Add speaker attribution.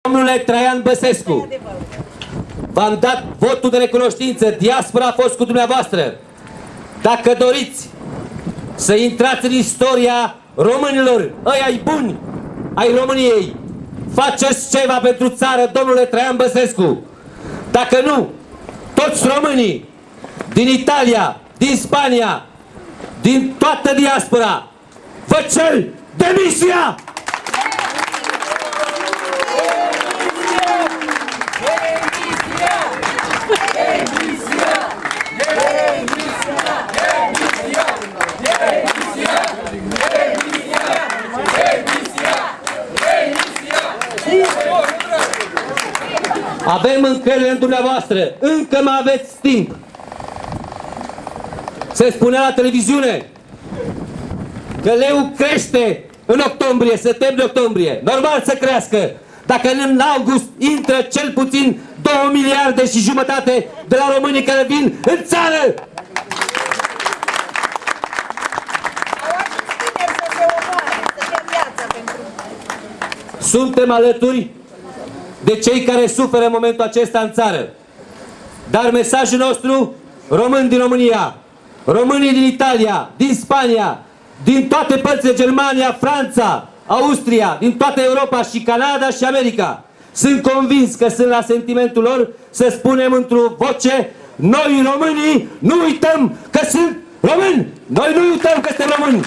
Speaker 1: Domnule Traian Băsescu, v-am dat votul de recunoștință, diaspora a fost cu dumneavoastră. Dacă doriți să intrați în istoria românilor, ăia-i buni, ai României, faceți ceva pentru țară, domnule Traian Băsescu. Dacă nu, toți românii din Italia, din Spania, din toată diaspora, vă cer demisia! Avem încredere în dumneavoastră. Încă mai aveți timp. Se spunea la televiziune că leu crește în octombrie, septembrie-octombrie. Normal să crească. Dacă în august intră cel puțin 2 miliarde și jumătate de la românii care vin în țară. Suntem alături de cei care suferă în momentul acesta în țară. Dar mesajul nostru, români din România, românii din Italia, din Spania, din toate părțile, Germania, Franța, Austria, din toată Europa și Canada și America, sunt convins că sunt la sentimentul lor să spunem într-o voce: noi românii nu uităm că sunt români! Noi nu uităm că suntem români!